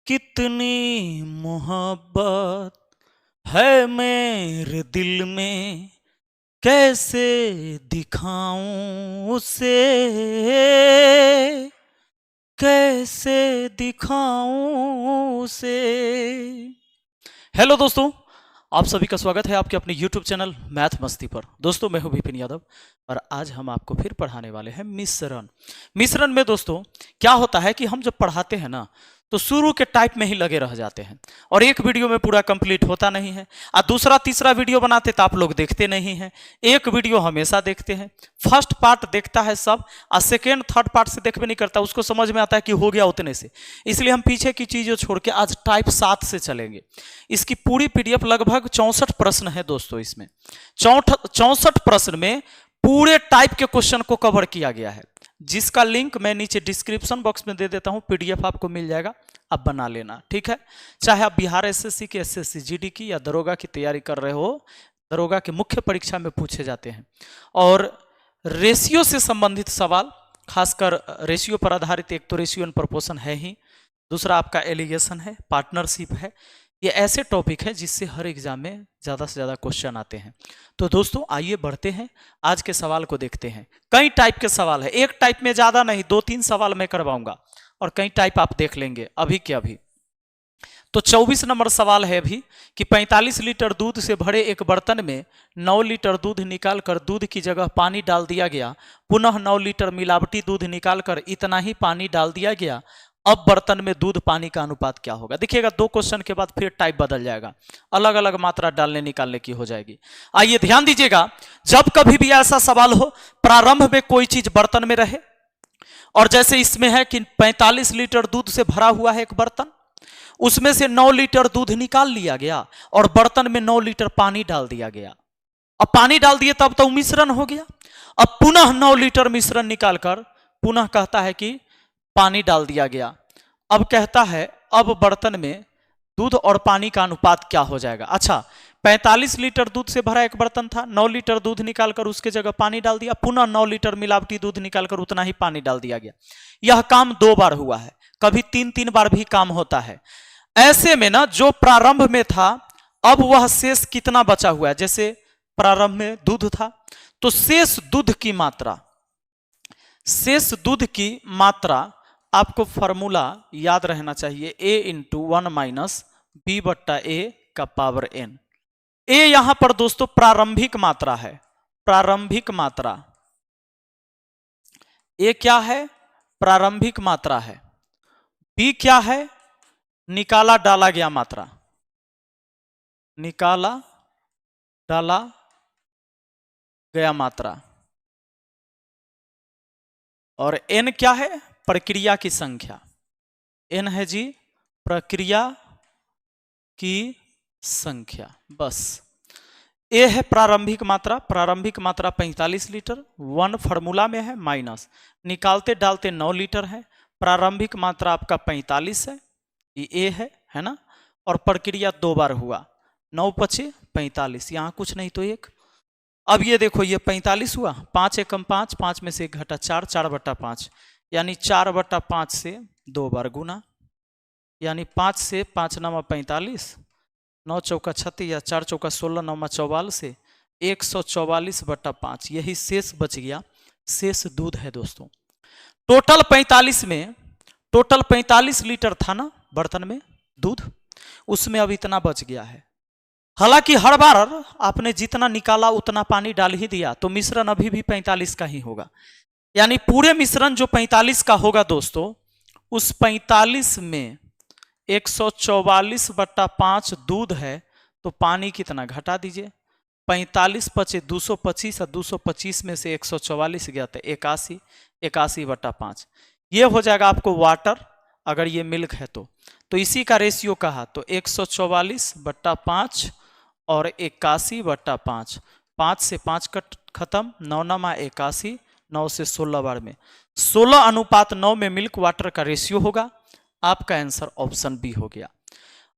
कितनी मोहब्बत है मेरे दिल में, कैसे दिखाऊं उसे, कैसे दिखाऊं उसे। हेलो दोस्तों, आप सभी का स्वागत है आपके अपने YouTube चैनल मैथ मस्ती पर। दोस्तों मैं हूं विपिन यादव और आज हम आपको फिर पढ़ाने वाले हैं मिश्रण। मिश्रण में दोस्तों क्या होता है कि हम जब पढ़ाते हैं ना तो शुरू के टाइप में ही लगे रह जाते हैं और एक वीडियो में पूरा कंप्लीट होता नहीं है और दूसरा तीसरा वीडियो बनाते तो आप लोग देखते नहीं हैं। एक वीडियो हमेशा देखते हैं, फर्स्ट पार्ट देखता है सब और सेकेंड थर्ड पार्ट से देखबे नहीं करता, उसको समझ में आता है कि हो गया उतने से। इसलिए हम पीछे की चीज़ों छोड़ के आज टाइप 7 से चलेंगे। इसकी पूरी पीडीएफ लगभग 64 प्रश्न है दोस्तों। इसमें 64 प्रश्न में पूरे टाइप के क्वेश्चन को कवर किया गया है, जिसका लिंक मैं नीचे डिस्क्रिप्शन बॉक्स में दे देता हूं। पीडीएफ आपको मिल जाएगा, आप बना लेना, ठीक है। चाहे आप बिहार एसएससी की, एसएससी जीडी की या दरोगा की तैयारी कर रहे हो, दरोगा के मुख्य परीक्षा में पूछे जाते हैं। और रेशियो से संबंधित सवाल, खासकर रेशियो पर आधारित, एक तो रेशियो एंड प्रोपोर्शन है ही, दूसरा आपका एलिगेशन है, पार्टनरशिप है। ये ऐसे टॉपिक है जिससे हर एग्जाम में ज़्यादा से ज़्यादा क्वेश्चन आते हैं। तो दोस्तों आइए बढ़ते हैं, आज के सवाल को देखते हैं। कई टाइप के सवाल है, एक टाइप में ज़्यादा नहीं, 2-3 सवाल मैं करवाऊंगा और कई टाइप आप देख लेंगे अभी के अभी। तो 24 नंबर सवाल है अभी कि 45 लीटर दूध से भरे एक बर्तन में 9 लीटर दूध निकालकर दूध की जगह पानी डाल दिया गया, पुनः 9 लीटर मिलावटी दूध निकालकर इतना ही पानी डाल दिया गया। अब बर्तन में दूध पानी का अनुपात क्या होगा? देखिएगा, 2 क्वेश्चन के बाद फिर टाइप बदल जाएगा, अलग अलग मात्रा डालने निकालने की हो जाएगी। आइए ध्यान दीजिएगा, जब कभी भी ऐसा सवाल हो, प्रारंभ में कोई चीज बर्तन में रहे, और जैसे इसमें है कि 45 लीटर दूध से भरा हुआ है एक बर्तन, उसमें से 9 लीटर दूध निकाल लिया गया और बर्तन में 9 लीटर पानी डाल दिया गया। अब पानी डाल दिए तब तो मिश्रण हो गया। अब पुनः 9 लीटर मिश्रण निकालकर पुनः कहता है कि पानी डाल दिया गया। अब कहता है अब बर्तन में दूध और पानी का अनुपात क्या हो जाएगा? अच्छा, 45 लीटर दूध से भरा एक बर्तन था, 9 लीटर दूध निकालकर उसके जगह पानी डाल दिया, पुनः 9 लीटर मिलावटी दूध निकालकर उतना ही पानी डाल दिया गया। यह काम 2 बार हुआ है, कभी 3-3 बार भी काम होता है। ऐसे में ना जो प्रारंभ में था, अब वह शेष कितना बचा हुआ है? जैसे प्रारंभ में दूध था तो शेष दूध की मात्रा, शेष दूध की मात्रा आपको फॉर्मूला याद रहना चाहिए, a इंटू 1 माइनस बी बट्टा ए का पावर n। ए यहां पर दोस्तों प्रारंभिक मात्रा है, प्रारंभिक मात्रा। ए क्या है? प्रारंभिक मात्रा है। बी क्या है? निकाला डाला गया मात्रा, निकाला डाला गया मात्रा। और n क्या है? प्रक्रिया की संख्या। n है जी प्रक्रिया की संख्या, बस। a है प्रारंभिक मात्रा, प्रारंभिक मात्रा 45 लीटर, 1 फार्मूला में है, माइनस निकालते डालते 9 लीटर है, प्रारंभिक मात्रा आपका 45 है, ये a है ना। और प्रक्रिया 2 बार हुआ, 9 पचे 45, यहां कुछ नहीं तो 1। अब ये देखो, ये 45 हुआ, 5 एकम 5, 5 में से 1 घटा 4, 4/5, यानी 4/5 से 2 बार गुना, यानी 5 से 5 9 45, 9 चौका 36 या 4 चौका 16, 9 44 से 144/5, यही शेष बच गया, शेष दूध है दोस्तों। टोटल 45 में, टोटल 45 लीटर था ना बर्तन में दूध, उसमें अब इतना बच गया है। हालांकि हर बार आपने जितना निकाला उतना पानी डाल ही दिया, तो मिश्रण अभी भी 45 का ही होगा। यानी पूरे मिश्रण जो 45 का होगा दोस्तों, उस 45 में 144/5 दूध है, तो पानी कितना घटा दीजिए, 45 पचे 225 और 225 में से 144 गया तो 81, 81/5 ये हो जाएगा आपको वाटर, अगर ये मिल्क है तो इसी का रेशियो कहा तो 144/5 और 81/5, 5 से 5 कट खत्म, 9 9 81, 9 से 16 बार में 16:9 में मिल्क वाटर का रेशियो होगा। आपका आंसर ऑप्शन बी हो गया।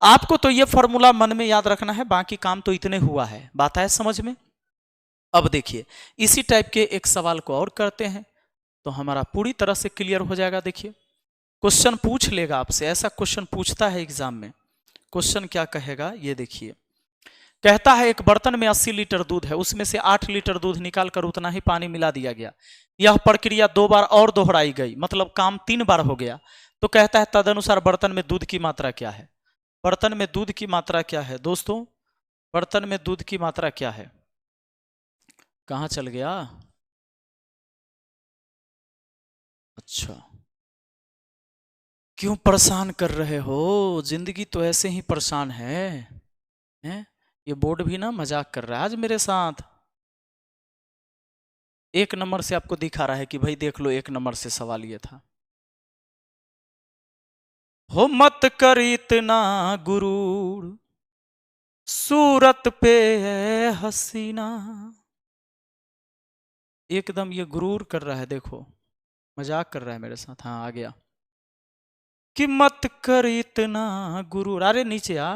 आपको तो ये फॉर्मूला मन में याद रखना है, बाकी काम तो इतने हुआ है, बात है समझ में। अब देखिए, इसी टाइप के एक सवाल को और करते हैं तो हमारा पूरी तरह से क्लियर हो जाएगा। देखिए क्वेश्चन पूछ लेगा आपसे, ऐसा क्वेश्चन पूछता है एग्जाम में। क्वेश्चन क्या कहेगा ये देखिए, कहता है एक बर्तन में 80 लीटर दूध है, उसमें से 8 लीटर दूध निकालकर उतना ही पानी मिला दिया गया। यह प्रक्रिया 2 बार और दोहराई गई, मतलब काम 3 बार हो गया। तो कहता है तदनुसार बर्तन में दूध की मात्रा क्या है। बर्तन में दूध की मात्रा क्या है दोस्तों, बर्तन में दूध की मात्रा क्या है। कहां चल गया, अच्छा क्यों परेशान कर रहे हो, जिंदगी तो ऐसे ही परेशान हैं? ये बोर्ड भी ना मजाक कर रहा है आज मेरे साथ। 1 नंबर से आपको दिखा रहा है कि भाई देख लो 1 नंबर से सवाल ये था। हो मत कर इतना गुरूर, सूरत पे है हसीना। एकदम ये गुरूर कर रहा है, देखो मजाक कर रहा है मेरे साथ। हाँ आ गया कि मत कर इतना गुरूर। अरे नीचे आ,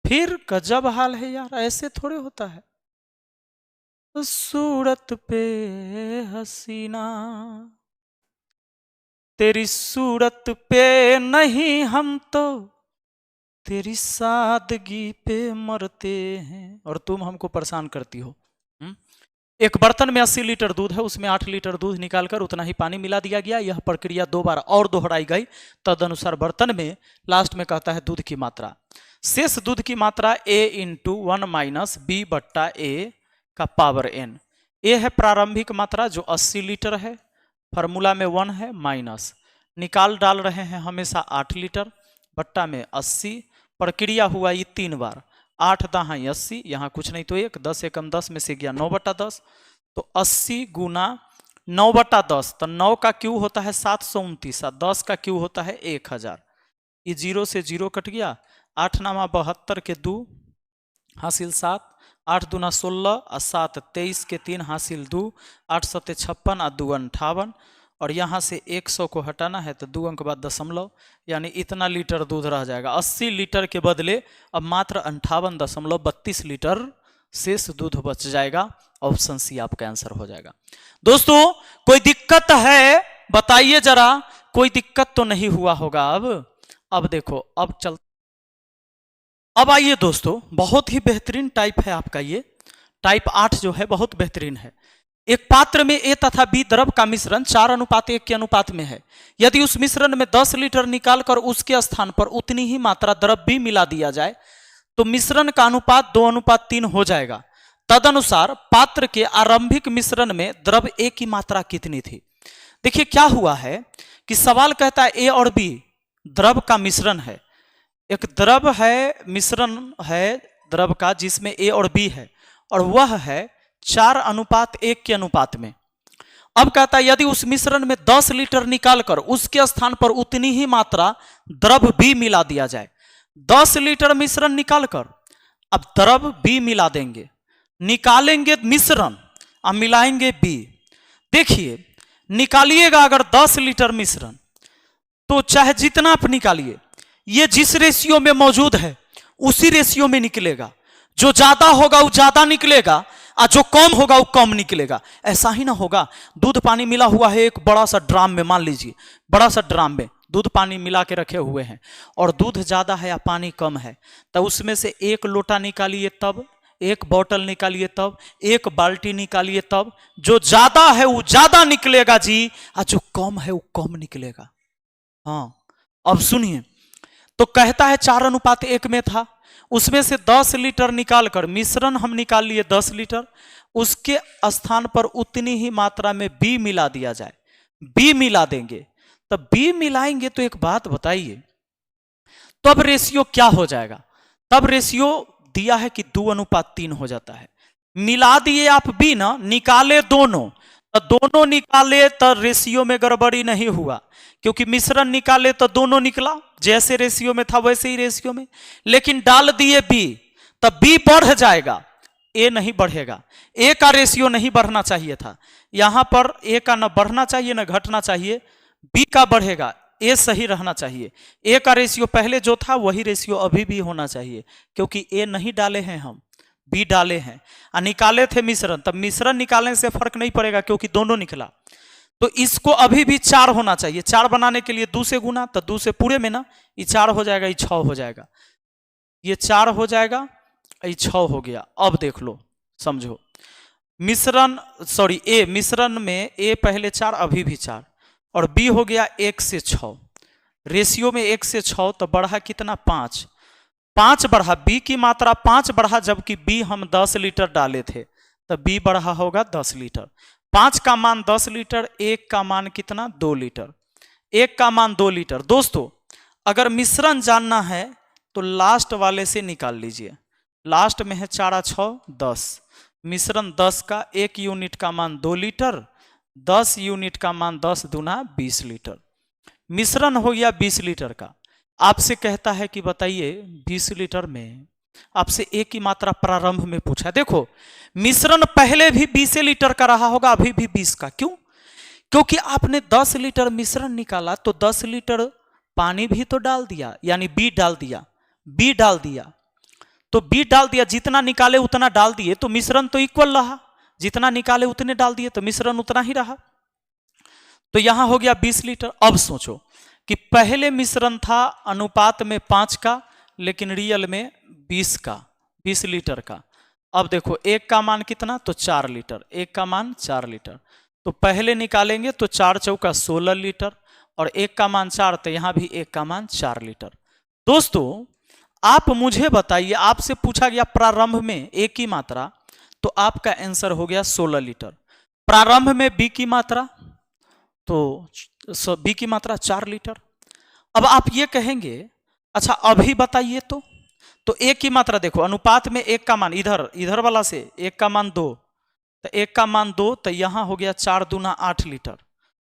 फिर गजब हाल है यार, ऐसे थोड़े होता है। सूरत पे हसीना, तेरी सूरत पे नहीं हम तो तेरी सादगी पे मरते हैं, और तुम हमको परेशान करती हो। एक बर्तन में 80 लीटर दूध है, उसमें 8 लीटर दूध निकालकर उतना ही पानी मिला दिया गया। यह प्रक्रिया 2 बार और दोहराई गई। तदनुसार बर्तन में लास्ट में कहता है दूध की मात्रा। शेष दूध की मात्रा a इंटू 1 माइनस बी बट्टा ए का पावर n। ए है प्रारंभिक मात्रा जो 80 लीटर है, फार्मूला में 1 है, माइनस निकाल डाल रहे हैं हमेशा 8 लीटर, बट्टा में 80। प्रक्रिया हुआ ये 3 बार, 8 दहाई 80, यहाँ कुछ नहीं तो 1, 10 एकम 10 में से गया 9 बटा 10, तो 80 गुना 9 बटा 10, तो 9 का क्यू होता है 729, 10 का क्यू होता है 1000। ये 0 से 0 कट गया, 8 नामा 72 के 2 हासिल 7, 8 दूना 16 और 7 23 के 3 हासिल 2, 8 सत्ते 56 और 2 58, और यहाँ से 100 को हटाना है तो 2 अंक बाद दशमलव, यानी इतना लीटर दूध रह जाएगा। 80 लीटर के बदले अब मात्र 58.32 लीटर शेष दूध बच जाएगा। ऑप्शन सी आपका आंसर हो जाएगा। दोस्तों कोई दिक्कत है बताइए जरा, कोई दिक्कत तो नहीं हुआ होगा। अब देखो, अब चल, अब आइए दोस्तों, बहुत ही बेहतरीन टाइप है आपका ये टाइप 8 जो है बहुत बेहतरीन है। एक पात्र में ए तथा बी द्रव का मिश्रण 4:1 के अनुपात में है। यदि उस मिश्रण में 10 लीटर निकालकर उसके स्थान पर उतनी ही मात्रा द्रव बी मिला दिया जाए तो मिश्रण का अनुपात 2:3 हो जाएगा। तदनुसार पात्र के आरंभिक मिश्रण में द्रव ए की मात्रा कितनी थी। देखिए क्या हुआ है कि सवाल कहता है ए और बी द्रव का मिश्रण है, एक द्रव है, मिश्रण है द्रव का जिसमें ए और बी है, और वह है 4:1 के अनुपात में। अब कहता है यदि उस मिश्रण में 10 लीटर निकालकर उसके स्थान पर उतनी ही मात्रा द्रव बी मिला दिया जाए। 10 लीटर मिश्रण निकालकर अब द्रव बी मिला देंगे, निकालेंगे मिश्रण और मिलाएंगे बी। देखिए निकालिएगा अगर 10 लीटर मिश्रण तो चाहे जितना आप निकालिए, ये जिस रेशियो में मौजूद है उसी रेशियो में निकलेगा। जो ज्यादा होगा वो ज्यादा निकलेगा और जो कम होगा वो कम निकलेगा। ऐसा ही ना होगा, दूध पानी मिला हुआ है एक बड़ा सा ड्राम में, मान लीजिए बड़ा सा ड्राम में दूध पानी मिला के रखे हुए हैं, और दूध ज्यादा है या पानी कम है, तो उसमें से 1 लोटा निकालिए तब, 1 बोतल निकालिए तब, 1 बाल्टी निकालिए तब, जो ज्यादा है वो ज्यादा निकलेगा जी, और जो कम है वो कम निकलेगा। हाँ अब सुनिए, तो कहता है 4:1 में था, उसमें से 10 लीटर निकालकर मिश्रण हम निकाल लिए 10 लीटर, उसके स्थान पर उतनी ही मात्रा में बी मिला दिया जाए। बी मिला देंगे, तब बी मिलाएंगे तो एक बात बताइए, तब रेशियो क्या हो जाएगा। तब रेशियो दिया है कि 2:3 हो जाता है। मिला दिए आप बी ना, निकाले दोनों, तो दोनों निकाले तो रेशियो में गड़बड़ी नहीं हुआ, क्योंकि मिश्रण निकाले तो दोनों निकला, जैसे रेशियो में था वैसे ही रेशियो में। लेकिन डाल दिए बी, तब बी बढ़ जाएगा, ए नहीं बढ़ेगा। ए का रेशियो नहीं बढ़ना चाहिए था, यहां पर ए का न बढ़ना चाहिए न घटना चाहिए, बी का बढ़ेगा, ए सही रहना चाहिए। ए का रेशियो पहले जो था वही रेशियो अभी भी होना चाहिए, क्योंकि ए नहीं डाले हैं हम, बी डाले हैं और निकाले थे मिश्रण, तब मिश्रण निकालने से फर्क नहीं पड़ेगा क्योंकि दोनों निकला। तो इसको अभी भी 4 होना चाहिए। 4 बनाने के लिए 2 से गुना, तो 2 से पूरे में ना, ये 4 हो जाएगा, ये 6 हो जाएगा, ये 4 हो जाएगा, ये 6 हो गया। अब देख लो, समझो, मिश्रण सॉरी ए मिश्रण में ए पहले 4 अभी भी 4 और बी हो गया 1 से 6, रेशियो में 1 से 6, तो बढ़ा कितना 5, 5 बढ़ा, बी की मात्रा 5 बढ़ा, जबकि बी हम 10 लीटर डाले थे, तो बी बढ़ा होगा 10 लीटर। 5 का मान 10 लीटर, 1 का मान कितना 2 लीटर, 1 का मान 2 लीटर। दोस्तों अगर मिश्रण जानना है तो लास्ट वाले से निकाल लीजिए, लास्ट में है 4 6 10, मिश्रण 10 का 1 यूनिट का मान 2 लीटर, 10 यूनिट का मान 10 दूना 20 लीटर, मिश्रण हो गया 20 लीटर का। आपसे कहता है कि बताइए 20 लीटर में, आपसे ए की मात्रा प्रारंभ में पूछा। देखो मिश्रण पहले भी 20 लीटर का रहा होगा, अभी भी 20 का। क्यों? क्योंकि आपने 10 लीटर मिश्रण निकाला तो 10 लीटर पानी भी तो डाल दिया, यानी बी डाल दिया, बी डाल दिया, तो बी डाल दिया, जितना निकाले उतना डाल दिए, तो मिश्रण तो इक्वल रहा, जितना निकाले उतने डाल दिए तो मिश्रण उतना ही रहा। तो यहां हो गया 20 लीटर। अब सोचो कि पहले मिश्रण था अनुपात में 5 का, लेकिन रियल में 20 का, 20 लीटर का। अब देखो 1 का मान कितना, तो 4 लीटर, 1 का मान 4 लीटर, तो पहले निकालेंगे तो 4 चौका 16 लीटर, और 1 का मान 4, तो यहां भी 1 का मान 4 लीटर। दोस्तों आप मुझे बताइए, आपसे पूछा गया प्रारंभ में ए की मात्रा, तो आपका आंसर हो गया 16 लीटर। प्रारंभ में बी की मात्रा, तो बी की मात्रा 4 लीटर। अब आप ये कहेंगे अच्छा अभी बताइए, तो ए की मात्रा देखो, अनुपात में 1 का मान इधर वाला से 1 का मान 2, तो 1 का मान 2, तो यहां हो गया 4 दूना 8 लीटर,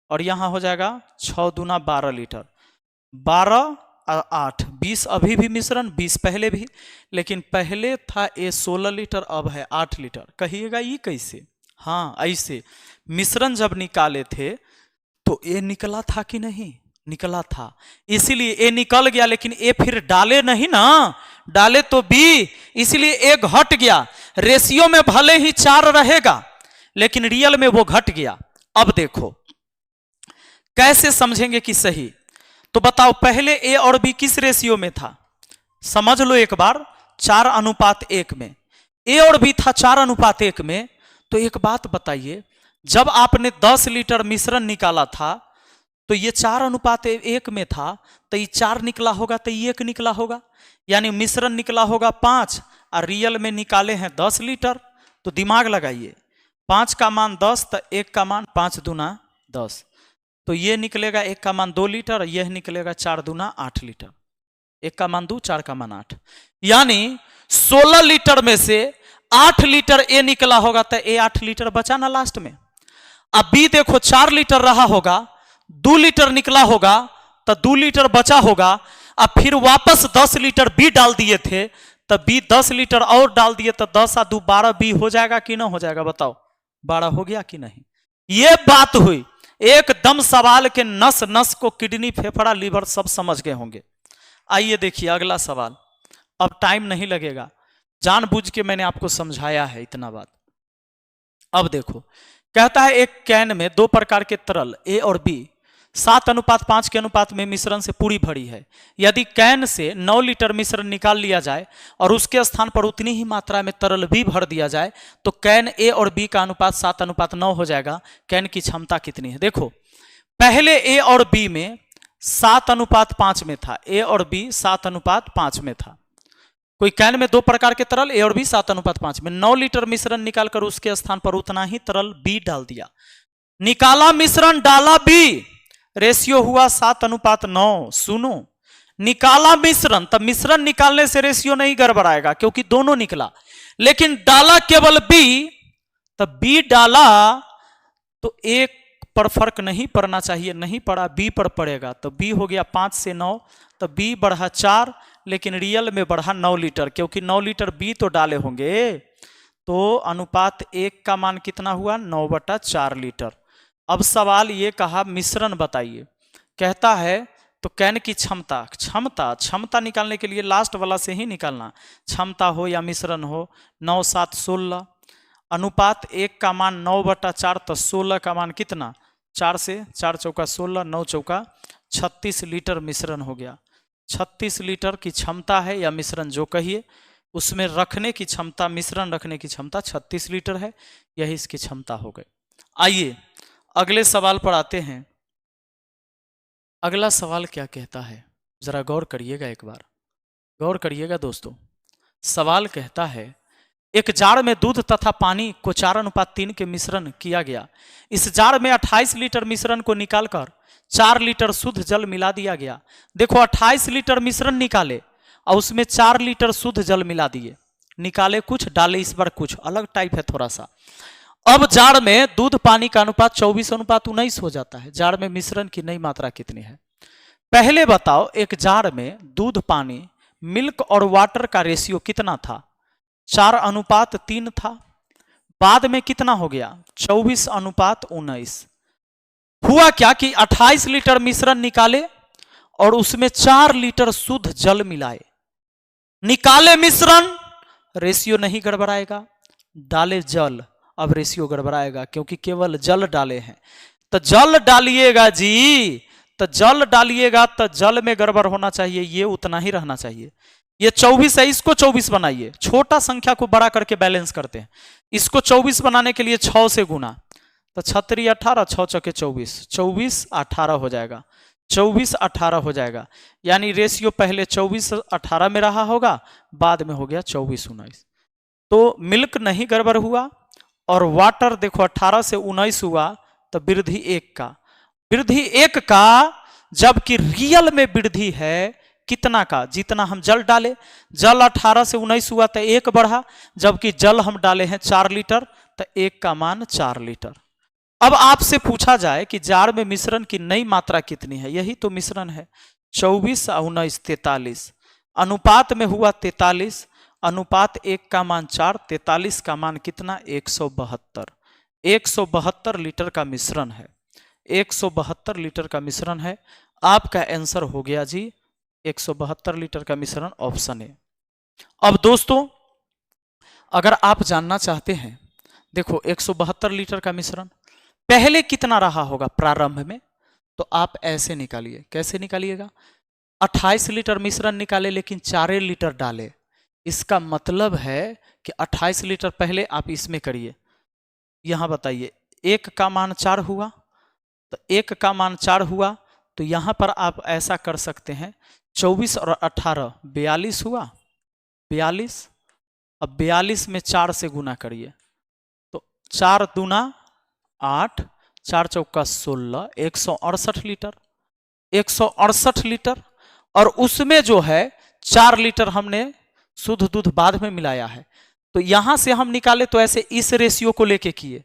और यहां हो जाएगा 6 दूना 12 लीटर, 12 और 8 20, अभी भी मिश्रण 20 पहले भी, लेकिन पहले था ए 16 लीटर, अब है 8 लीटर। कहिएगा ये कैसे? हाँ ऐसे, मिश्रण जब निकाले थे तो ए निकला था कि नहीं? निकला था, इसीलिए ए निकल गया, लेकिन ए फिर डाले नहीं ना, डाले तो बी, इसीलिए ए घट गया। रेशियो में भले ही 4 रहेगा, लेकिन रियल में वो घट गया। अब देखो कैसे समझेंगे कि सही, तो बताओ पहले ए और बी किस रेशियो में था? समझ लो एक बार, 4:1 में। ए और बी था 4:1 में। तो एक बात बताइए, जब आपने 10 लीटर मिश्रण निकाला था तो ये 4:1 में था, तो ये 4 निकला होगा, तो ये 1 निकला होगा, यानी मिश्रण निकला होगा 5 और रियल में निकाले हैं 10 लीटर। तो दिमाग लगाइए, 5 का मान 10, तो 1 का मान 5 दूना 10, तो ये निकलेगा 1 का मान 2 लीटर, यह निकलेगा 4 दूना 8 लीटर, 1 का मान 2, 4 का मान 8, यानी 16 लीटर में से 8 लीटर ए निकला होगा, तो ए 8 लीटर बचा ना लास्ट में। अब बी देखो 4 लीटर रहा होगा, 2 लीटर निकला होगा, तो 2 लीटर बचा होगा। अब फिर वापस 10 लीटर बी डाल दिए थे, तो बी 10 लीटर और डाल दिए, तो 10 और 2 12, बी हो जाएगा कि ना हो जाएगा? बताओ 12 हो गया कि नहीं? ये बात हुई। एकदम सवाल के नस नस को किडनी फेफड़ा लीवर सब समझ गए होंगे। आइए देखिए अगला सवाल, अब टाइम नहीं लगेगा, जानबूझ के मैंने आपको समझाया है इतना बात। अब देखो कहता है एक कैन में 2 प्रकार के तरल ए और बी 7:5 के अनुपात में मिश्रण से पूरी भरी है। यदि कैन से 9 लीटर मिश्रण निकाल लिया जाए और उसके स्थान पर उतनी ही मात्रा में तरल बी भर दिया जाए, तो कैन ए और बी का अनुपात 7:9 हो जाएगा। कैन की क्षमता कितनी है? देखो पहले ए और बी में 7:5 में था, ए और बी 7:5 में था। कोई कैन में 2 प्रकार के तरल ए और बी 7:5 में, 9 लीटर मिश्रण निकालकर उसके स्थान पर उतना ही तरल बी डाल दिया। निकाला मिश्रण डाला बी, रेशियो हुआ 7:9। सुनो, निकाला मिश्रण, तब मिश्रण निकालने से रेशियो नहीं गड़बड़ाएगा क्योंकि दोनों निकला, लेकिन डाला केवल बी, तब बी डाला तो एक पर फर्क नहीं पड़ना चाहिए, नहीं पड़ा, बी पर पड़ेगा, तो बी हो गया 5 से 9, तो बी बढ़ा 4, लेकिन रियल में बढ़ा 9 लीटर, क्योंकि 9 लीटर बी तो डाले होंगे। तो अनुपात 1 का मान कितना हुआ? 9/4 लीटर। अब सवाल ये कहा मिश्रण बताइए, कहता है तो कैन की क्षमता, क्षमता निकालने के लिए लास्ट वाला से ही निकालना, क्षमता हो या मिश्रण हो। 9 7 16, अनुपात 1 का मान 9/4, तो 16 का मान कितना? 4 से 4 चौका 16, 9 चौका 36 लीटर मिश्रण हो गया। 36 लीटर की क्षमता है या मिश्रण जो कहिए, उसमें रखने की क्षमता, मिश्रण रखने की क्षमता 36 लीटर है, यही इसकी क्षमता हो गई। आइए अगले सवाल पर आते हैं। अगला सवाल क्या कहता है, जरा गौर करिएगा, एक बार गौर करिएगा दोस्तों। सवाल कहता है एक जार में दूध तथा पानी को 4:3 के मिश्रण किया गया। इस जार में 28 लीटर मिश्रण को निकालकर 4 लीटर शुद्ध जल मिला दिया गया। देखो 28 लीटर मिश्रण निकाले और उसमें 4 लीटर शुद्ध जल मिला दिए। निकाले कुछ, डाले इस बार कुछ, अलग टाइप है थोड़ा सा। अब जार में दूध पानी का अनुपात 24:19 हो जाता है। जार में मिश्रण की नई मात्रा कितनी है? पहले बताओ, एक जार में दूध पानी, मिल्क और वाटर का रेशियो कितना था? 4:3 था। बाद में कितना हो गया? 24:19। हुआ क्या कि 28 लीटर मिश्रण निकाले और उसमें 4 लीटर शुद्ध जल मिलाए। निकाले मिश्रण, रेशियो नहीं गड़बड़ाएगा, डाले जल, अब रेशियो गड़बड़ाएगा क्योंकि केवल जल डाले हैं। तो जल डालिएगा जी, तो जल डालिएगा तो जल में गड़बड़ होना चाहिए, ये उतना ही रहना चाहिए। ये 24 है, इसको 24 बनाइए। छोटा संख्या को बड़ा करके बैलेंस करते हैं। इसको 24 बनाने के लिए 6 से गुना, तो 36 18, 6 चौके 24, 24 18 हो जाएगा, 24 18 हो जाएगा। यानी रेशियो पहले 24 18 में रहा होगा, बाद में हो गया 24 19। तो मिल्क नहीं गड़बड़ हुआ और वाटर देखो 18 से 19 हुआ, तो वृद्धि 1 का, वृद्धि 1 का, जबकि रियल में वृद्धि है कितना का? जितना हम जल डाले, जल 18 से 19 हुआ तो 1 बढ़ा, जबकि जल हम डाले हैं 4 लीटर, तो 1 का मान 4 लीटर। अब आपसे पूछा जाए कि जार में मिश्रण की नई मात्रा कितनी है? यही तो मिश्रण है। 24 19 43, अनुपात में हुआ 43, अनुपात 1 का मान 4, 43 का मान कितना? 172। 172 लीटर का मिश्रण है, 172 लीटर का मिश्रण है। आपका आंसर हो गया जी 172 लीटर का मिश्रण, ऑप्शन ए। अब दोस्तों अगर आप जानना चाहते हैं, देखो 172 लीटर का मिश्रण पहले कितना रहा होगा प्रारंभ में, तो आप ऐसे निकालिए। कैसे निकालिएगा? 28 लीटर मिश्रण निकाले लेकिन 4 लीटर डाले। इसका मतलब है कि 28 लीटर पहले आप इसमें करिए, यहां बताइए 1 का मान 4 हुआ, तो 1 का मान 4 हुआ, तो यहां पर आप ऐसा कर सकते हैं 24 और 18 42 हुआ, 42। अब 42 में 4 से गुना करिए, तो 4 दूना 8, 4 चौका 16, 168 लीटर, 168 लीटर। और उसमें जो है 4 लीटर हमने शुद्ध दूध बाद में मिलाया है। तो यहां से हम निकाले तो ऐसे इस रेशियो को लेके किए,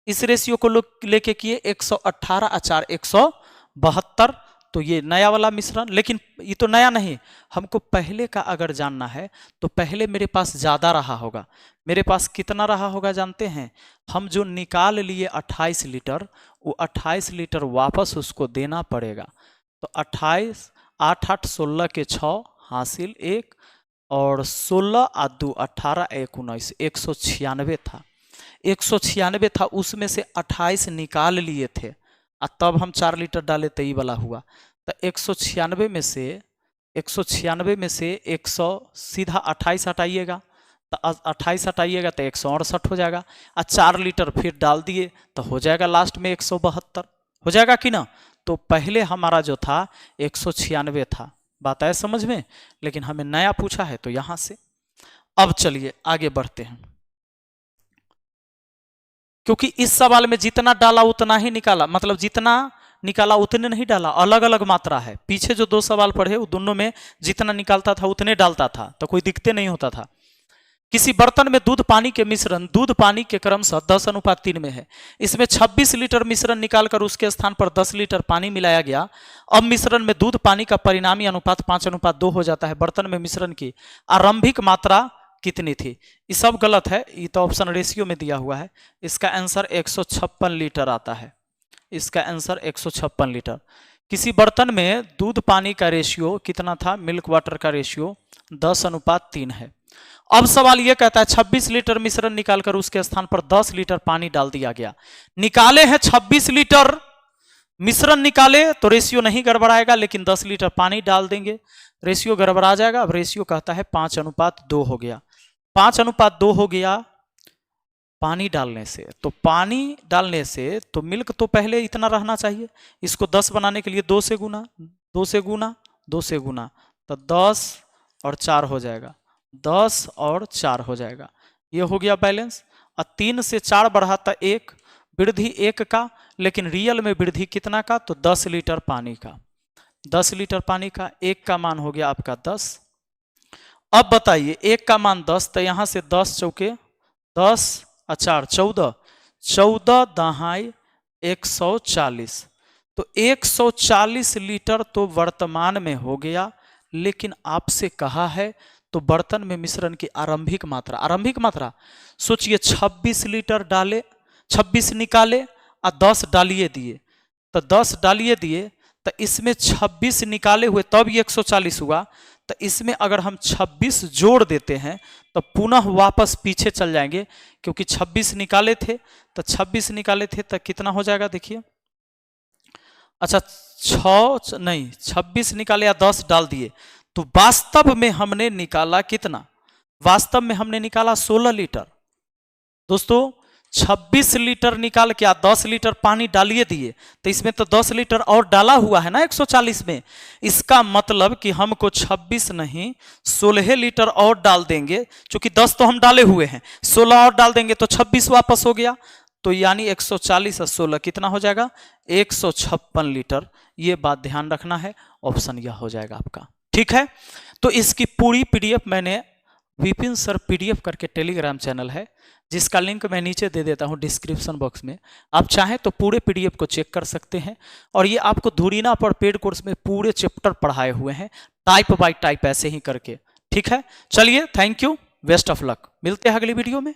इस रेशियो को लेके किए 118 4 172। तो ये नया वाला मिश्रण, लेकिन ये तो नया नहीं, हमको पहले का अगर जानना है तो पहले मेरे पास ज्यादा रहा होगा। मेरे पास कितना रहा होगा जानते हैं? हम जो निकाल लिए 28 लीटर, वो 28 लीटर वापस उसको देना पड़ेगा। तो 28 8 8 16 के 6 हासिल 1, और 16 आ 2 18 1 19, 196 था, 196 था। उसमें से 28 निकाल लिए थे और तब हम 4 लीटर डाले तो ये वाला हुआ। तो 196 में से 100 सीधा 28 हटाइएगा, तो 28 हटाइएगा तो 168 हो जाएगा, और 4 लीटर फिर डाल दिए तो हो जाएगा लास्ट में 172। हो जाएगा कि ना? तो पहले हमारा जो था 196 था। बात आए समझ में? लेकिन हमें नया पूछा है तो यहां से। अब चलिए आगे बढ़ते हैं, क्योंकि इस सवाल में जितना डाला उतना ही निकाला, मतलब जितना निकाला उतने नहीं डाला, अलग अलग मात्रा है। पीछे जो 2 सवाल पढ़े वो दोनों में जितना निकालता था उतने डालता था, तो कोई दिक्कत नहीं होता था। किसी बर्तन में दूध पानी के मिश्रण, दूध पानी के क्रमशः 10:3 में है। इसमें 26 लीटर मिश्रण निकालकर उसके स्थान पर 10 लीटर पानी मिलाया गया। अब मिश्रण में दूध पानी का परिणामी अनुपात 5:2 हो जाता है। बर्तन में मिश्रण की आरंभिक मात्रा कितनी थी? ये सब गलत है, ये तो ऑप्शन रेशियो में दिया हुआ है। इसका आंसर 156 लीटर आता है। इसका आंसर 156 लीटर। किसी बर्तन में दूध पानी का रेशियो कितना था? मिल्क वाटर का रेशियो 10:3 है। अब सवाल यह कहता है 26 लीटर मिश्रण निकालकर उसके स्थान पर 10 लीटर पानी डाल दिया गया। निकाले हैं 26 लीटर, मिश्रण निकाले तो रेशियो नहीं गड़बड़ाएगा, लेकिन 10 लीटर पानी डाल देंगे, रेशियो गड़बड़ा जाएगा। अब रेशियो कहता है 5:2 हो गया, 5:2 हो गया पानी डालने से। तो पानी डालने से तो मिल्क तो पहले इतना रहना चाहिए, इसको 10 बनाने के लिए 2 से गुना, 2 से गुना, 2 से गुना, तो 10 और 4 हो जाएगा, 10 और 4 हो जाएगा, ये हो गया बैलेंस। और 3 से 4 बढ़ाता 1, वृद्धि 1 का, लेकिन रियल में वृद्धि कितना का, तो 10 लीटर पानी का, 10 लीटर पानी का, 1 का मान हो गया आपका 10। अब बताइए 1 का मान 10, तो यहां से 10 चौके 10 और 4 14, 14 दहाई 140, तो 140 लीटर तो वर्तमान में हो गया। लेकिन आपसे कहा है तो बर्तन में मिश्रण की आरंभिक मात्रा, आरंभिक मात्रा सोचिए 26 लीटर डाले, 26 निकाले और 10 डालिए दिए, तो 10 डालिए दिए, तो इसमें 26 निकाले हुए तब ये 140 हुआ। तो इसमें अगर हम 26 जोड़ देते हैं तो पुनः वापस पीछे चल जाएंगे, क्योंकि 26 निकाले थे, तो 26 निकाले थे तो कितना हो जाएगा देखिए, अच्छा 26 निकाले या 10 डाल दिए, तो वास्तव में हमने निकाला कितना, वास्तव में हमने निकाला 16 लीटर। दोस्तों 26 लीटर निकाल के 10 लीटर पानी डालिए दिए, तो इसमें तो 10 लीटर और डाला हुआ है ना 140 में, इसका मतलब कि हमको 26 नहीं 16 लीटर और डाल देंगे, क्योंकि 10 तो हम डाले हुए हैं, 16 और डाल देंगे तो 26 वापस हो गया, तो यानी 140 और 16 कितना हो जाएगा, 156 लीटर। ये बात ध्यान रखना है, ऑप्शन यह हो जाएगा आपका, ठीक है। तो इसकी पूरी पीडीएफ मैंने विपिन सर पीडीएफ करके टेलीग्राम चैनल है, जिसका लिंक मैं नीचे दे देता हूं डिस्क्रिप्शन बॉक्स में, आप चाहें तो पूरे पीडीएफ को चेक कर सकते हैं। और ये आपको धुरीना पर पेड कोर्स में पूरे चैप्टर पढ़ाए हुए हैं, टाइप बाय टाइप ऐसे ही करके, ठीक है। चलिए, thank you, best of luck, मिलते हैं अगली वीडियो में।